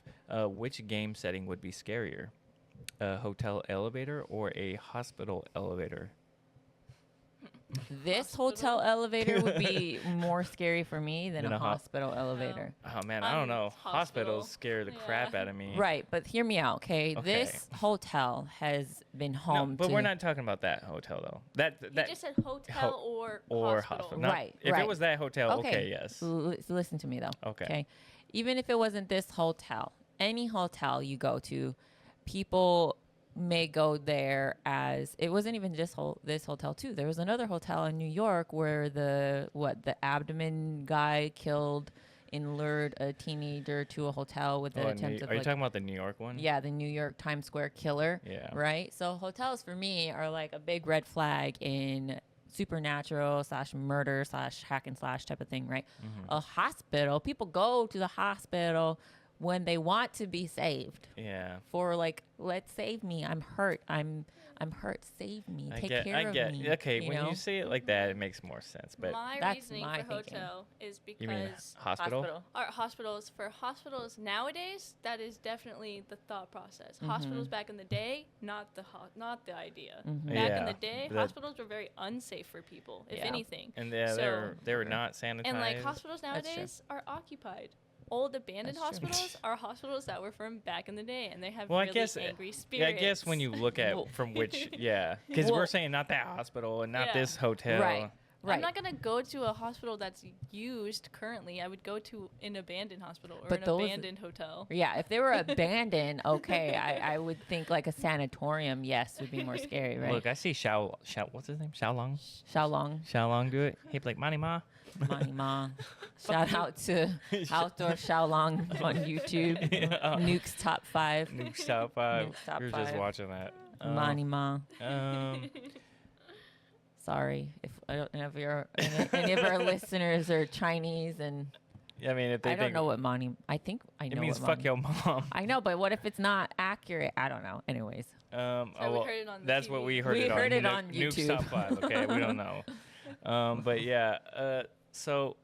Which game setting would be scarier? A hotel elevator or a hospital elevator? This hotel elevator would be more scary for me than a hospital elevator. Oh, man, I don't know. Hospital. Hospitals scare the crap out of me. Right, but hear me out, okay? This hotel has been home No, but to... we're not talking about that hotel, though. That You just said hotel or hospital. Not- Right, If right. it was that hotel, okay, yes. Listen to me, though. Okay. Even if it wasn't this hotel, any hotel you go to, people may go there as... It wasn't even just this hotel, too. There was another hotel in New York where the abdomen guy killed and lured a teenager to a hotel with the attempt of... Are you talking about the New York one? Yeah, the New York Times Square killer. Yeah. Right? So hotels for me are like a big red flag in supernatural / murder / hack and slash type of thing, right? A hospital, people go to the hospital when they want to be saved. Yeah. For like, let's save me. I'm hurt. I'm I'm hurt. Save me. I Take get. care I of get. me. Okay, you when know? you say it like that, it makes more sense. But My That's reasoning my for thinking. hotel is you mean because hospital? our hospitals nowadays, that is definitely the thought process. Mhm. Hospitals back in the day, not the idea. Mhm. Back in Yeah, the day, that- hospitals were very unsafe for people, if Yeah. anything. And So- they were not sanitized. And like hospitals That's true. nowadays are occupied. Old abandoned That's true. hospitals are hospitals that were from back in the day, and they have Well, I really guess- angry Yeah, spirits. I guess when you look at Well- from which, yeah, because Well- we're saying not that hospital and not Yeah. this hotel. Right. I'm not gonna go to a hospital that's used currently. I would go to an abandoned hospital or But an those- abandoned hotel. Yeah, if they were abandoned, okay, I would think like a sanatorium, yes, would be more scary, right? Look, I see what's his name? Xiaolong. Xiaolong, Xiaolong do it. He'd be like, Mani Ma. Mani Ma. Shout out to Outdoor Xiaolong on YouTube. Yeah. Nuke's top 5. Nuke's top 5. Nuke's top We were just 5. watching that. Mani Ma. Um, Sorry if any of our listeners are Chinese, and I mean, if they I don't think know what Mani. I think I know. it means what fuck Mani- your mom. I know, but what if it's not accurate? I don't know. Anyways, we heard it on the that's what TV. we heard. We it on. heard it Nu- on Nuke's YouTube. top 5. Okay, we don't know. But yeah. So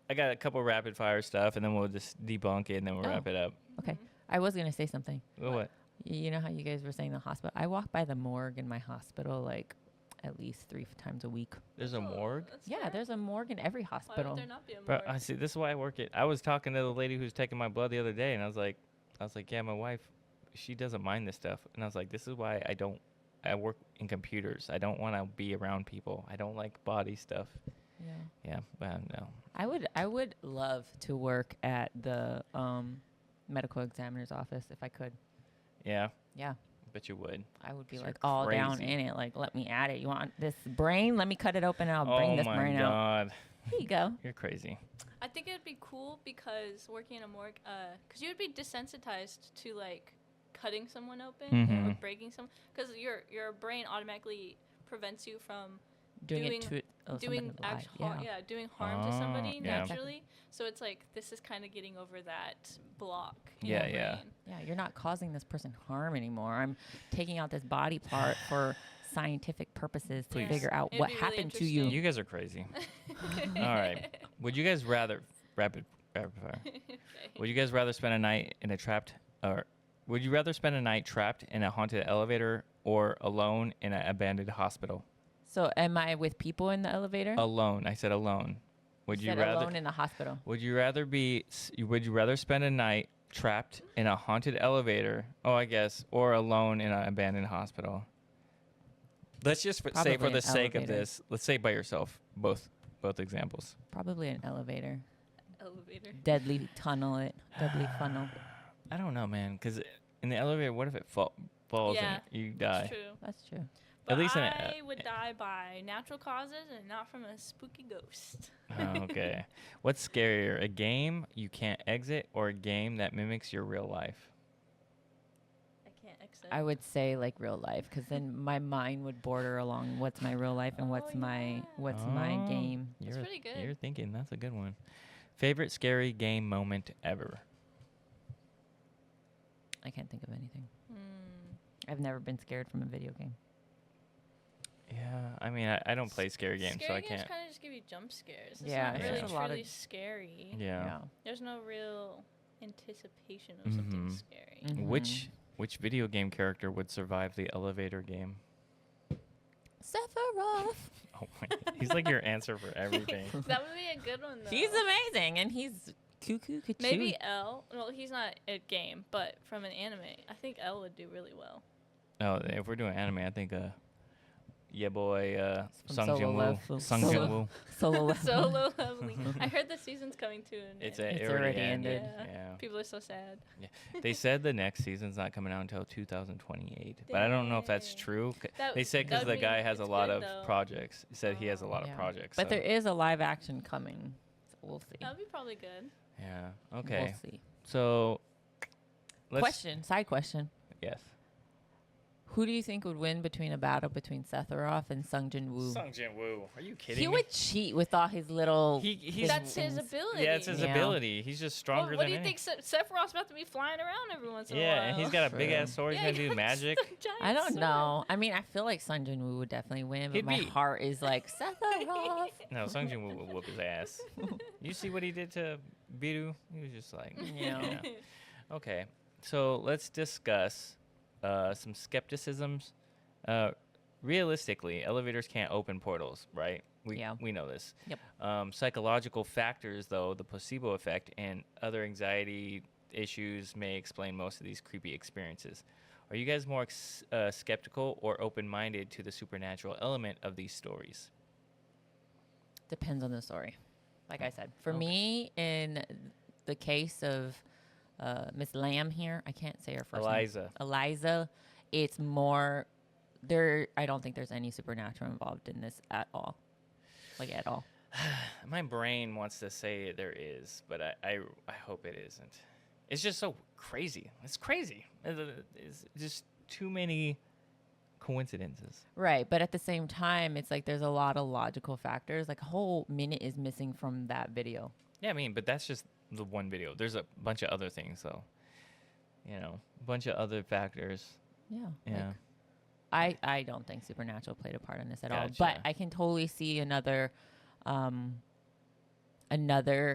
I got a couple rapid fire stuff, and then we'll just debunk it, and then we'll Oh. wrap it up. okay. I was gonna say something. Well, what? You know how you guys were saying the hospital? I walk by the morgue in my hospital like at least 3 times a week. There's a morgue. That's Yeah, fair. there's a morgue in every Why hospital. would there not be a Bro, morgue? I see. This is why I work it. I was talking to the lady who's taking my blood the other day, and I was like, yeah, my wife, she doesn't mind this stuff, and I was like, this is why I work in computers. I don't want to be around people. I don't like body stuff. Yeah. Yeah, but no. I would love to work at the medical examiner's office if I could. Yeah, Yeah. bet you would. I would be You're like all down crazy. in it. Like, let me at it. You want this brain? Let me cut it open and I'll Oh bring this my brain out. god, Here you go. you're crazy. I think it'd be cool because working in a morgue, because you would be desensitized to like cutting someone open or Mhm. breaking someone, because your brain automatically prevents you from Doing doing- it to doing somebody alive. actual doing harm to somebody yeah. naturally. So it's like this is kind of getting over that block. In Yeah, your yeah. brain. Yeah, you're not causing this person harm anymore. I'm taking out this body part for scientific purposes to Please. figure out It'd what be really happened to you. interesting. You guys are crazy. All right. Would you guys rather rapid fire? Okay. Would you guys rather spend a night in a trapped, or would you rather spend a night trapped in a haunted elevator or alone in an abandoned hospital? So, am I with people in the elevator? Alone. I said alone. Would you Said rather? alone in the hospital? Would you rather Would you rather spend a night trapped in a haunted elevator? Oh, I guess, or alone in an abandoned hospital. Let's just say Probably for the an sake of elevator. this, let's say by yourself. Both examples. Probably an elevator. Elevator. Deadly tunnel it. Deadly funnel. I don't know, man. Because in the elevator, what if it falls Yeah, and you die? That's true. That's true. But least in a- I would die by natural causes and not from a spooky ghost. Oh, okay. What's scarier, a game you can't exit or a game that mimics your real life? I can't exit. I would say like real life, because then my mind would border along what's my real life and what's Oh, my Oh, game. That's You're, pretty good. You're thinking that's a good one. Favorite scary game moment ever? I can't think of anything. Hmm. I've never been scared from a video game. Yeah, I mean, I don't play scary games, so I Scary games can't. kind of just give you jump scares. It's Yeah, not it's really just a lot of- truly scary. Yeah. There's no real anticipation of something Mhm. scary. Mhm. Which video game character would survive the elevator game? Sephiroth. Oh my! He's like your answer for everything. That would be a good one, though. He's amazing, and he's cuckoo. Maybe L. Well, he's not a game, but from an anime, I think L would do really well. Oh, if we're doing anime, I think yeah boy From Sung Solo Jin Woo. Level- Sung Solo- Jin Woo. Solo. Solo leveling. I heard the season's coming to an It's end. it It's already already ended. ended. Yeah. People are so sad. They said the next season's not coming out until 2028, but I don't know if that's Dang. true. That- They said because that would the guy mean has a it's lot good, of though. projects. He said he has a lot Yeah. of projects. But so- there is a live action coming, so we'll see. That would be probably good. Yeah. Okay. We'll see. So. Let's, Question. Side question. Yes. Who do you think would win between a battle between Sephiroth and Sung Jin Woo? Sung Jin Woo. Are you kidding He me? would cheat with all his little. He's- That's his ability. Yeah, it's his Yeah. ability. He's just stronger What than do you any- think? Sephiroth's about to be flying around every once in a while. Yeah, and he's got a True. big ass sword. He's Yeah, gonna do got magic. some giant I don't sword. know. I mean, I feel like Sung Jin Woo would definitely win, but He'd my be- heart is like Sephiroth. No, Sung Jin Woo will whoop his ass. You see what he did to Biru? He was just like, Yeah. Okay, so let's discuss some skepticisms. Realistically, elevators can't open portals, right? We know this. Yep. Psychological factors, though, the placebo effect and other anxiety issues may explain most of these creepy experiences. Are you guys more skeptical or open-minded to the supernatural element of these stories? Depends on the story. Like I said, for Okay. me, in the case of Miss Lam here, I can't say her first Eliza. name. Eliza, it's more there. I don't think there's any supernatural involved in this at all. Like at all. My brain wants to say there is, but I hope it isn't. It's just so crazy. It's crazy. It's just too many coincidences. Right, but at the same time, it's like there's a lot of logical factors. Like a whole minute is missing from that video. Yeah, I mean, but that's just the one video. There's a bunch of other things, though. You know, a bunch of other factors. Yeah. Yeah. Like, I don't think supernatural played a part in this at all. But Gotcha. I can totally see another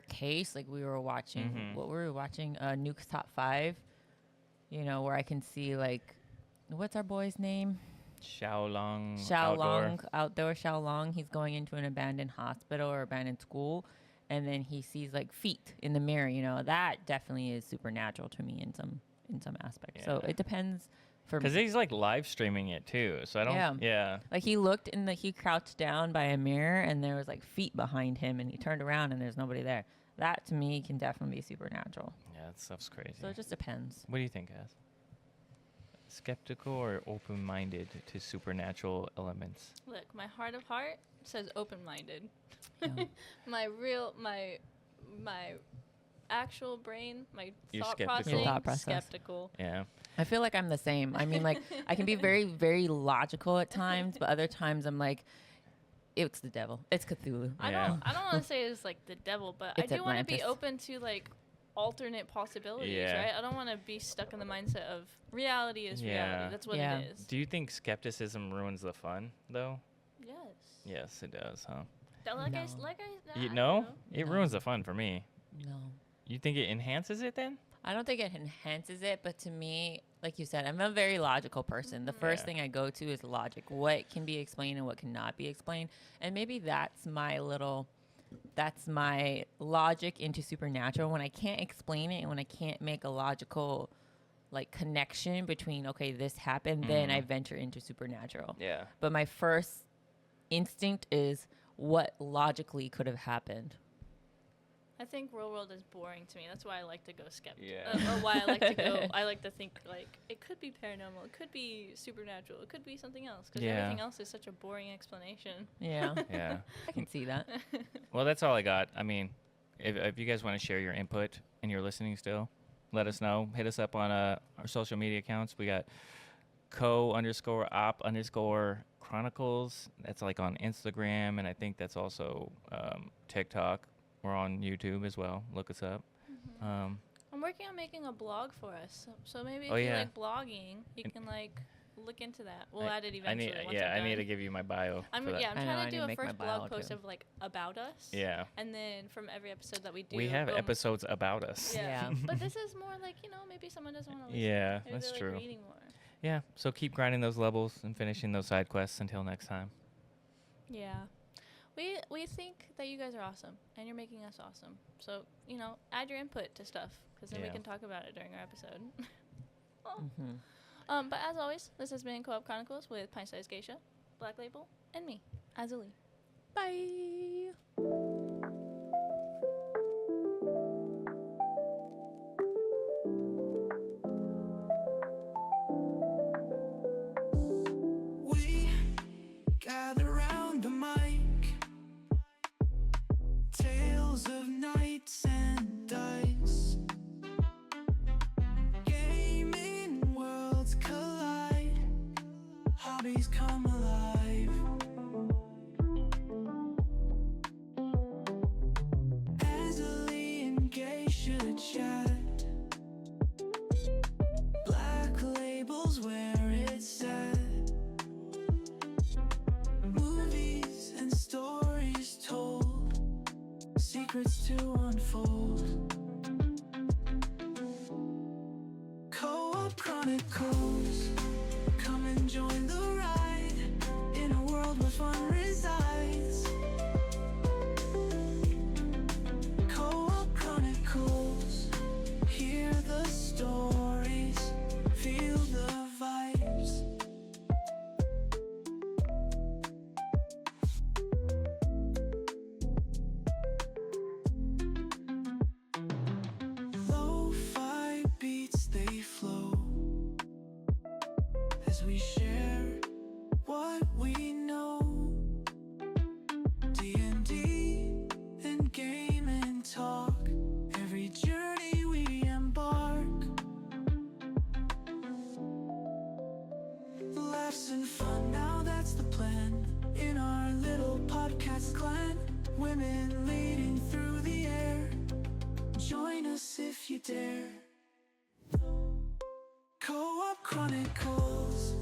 case. Like we were watching, Mhm. what were we watching? Nuke's Top 5. You know, where I can see like, what's our boy's name? Xiaolong. Xiaolong, outdoor Xiaolong. He's going into an abandoned hospital or abandoned school. And then he sees like feet in the mirror. You know, that definitely is supernatural to me in some aspect. So Yeah. it depends for Because me. he's like live streaming it too. So I don't. Yeah. Yeah. Like he looked in he crouched down by a mirror and there was like feet behind him and he turned around and there's nobody there. That to me can definitely be supernatural. Yeah, that stuff's crazy. So it just depends. What do you think, Az? Skeptical or open-minded to supernatural elements? Look, my heart of heart says open-minded. Yeah. my actual brain, my You're thought skeptical. process, Your thought process. skeptical. Yeah. I feel like I'm the same. I mean, like I can be very, very logical at times, but other times I'm like, it's the devil. It's Cthulhu. I Yeah. don't want to say it's like the devil, but It's I do want to be Atlantis. open to like alternate possibilities, Yeah. right? I don't want to be stuck in the mindset of reality is Yeah. reality. That's what Yeah. it is. Do you think skepticism ruins the fun, though? Yes. Yes, it does, huh? Like No. I You don't know? It No. ruins the fun for me. No. You think it enhances it then? I don't think it enhances it, but to me, like you said, I'm a very logical person. The first Yeah. thing I go to is logic. What can be explained and what cannot be explained. And maybe that's my logic into supernatural. When I can't explain it and when I can't make a logical like connection between, okay, this happened, then I venture into supernatural. Yeah. But my first instinct is what logically could have happened. I think real world is boring to me. That's why I like to go skeptical. Yeah. Or why I like to go. I like to think like it could be paranormal, it could be supernatural, it could be something else. Because Yeah. everything else is such a boring explanation. Yeah, Yeah. I can see that. Well, that's all I got. I mean, if you guys want to share your input and you're listening still, let us know. Hit us up on our social media accounts. We got Co_op_ Chronicles. That's like on Instagram, and I think that's also TikTok. We're on YouTube as well. Look us up. I'm working on making a blog for us. So maybe if Oh, you yeah. like blogging, you can like look into that. We'll add it I eventually. need, once yeah, I'm I need done. to give you my bio. I'm for that. yeah, I'm I know, I trying to need do to a make my first bio blog post too. of like about us. Yeah. And then from every episode that we do, We have go- episodes about us. Yeah. Yeah. But this is more like, maybe someone doesn't want to listen. Yeah, Maybe that's they're, true. Like reading more. Yeah, so keep grinding those levels and finishing those side quests until next time. Yeah. We think that you guys are awesome and you're making us awesome. So, add your input to stuff because then we Yeah. can talk about it during our episode. Mhm. But as always, this has been Co-op Chronicles with Pint Size Geisha, Black Label, and me, Azuli. Bye. We gather round the mic, tales of knights and dice. Gaming worlds collide, they should chat. Black labels where it's at. Movies and stories told, secrets to unfold. Co-op Chronicles, come and join the ride in a world where fun resides. Co-op Chronicles, hear the stories, feel the vibes. Lo-fi beats, they flow as we share what we know. D&D and game and talk, every journey we embark. Laughs and fun, now that's the plan. In our little podcast clan, women leading through the air. Join us if you dare. Co-op Chronicles,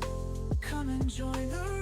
come and join the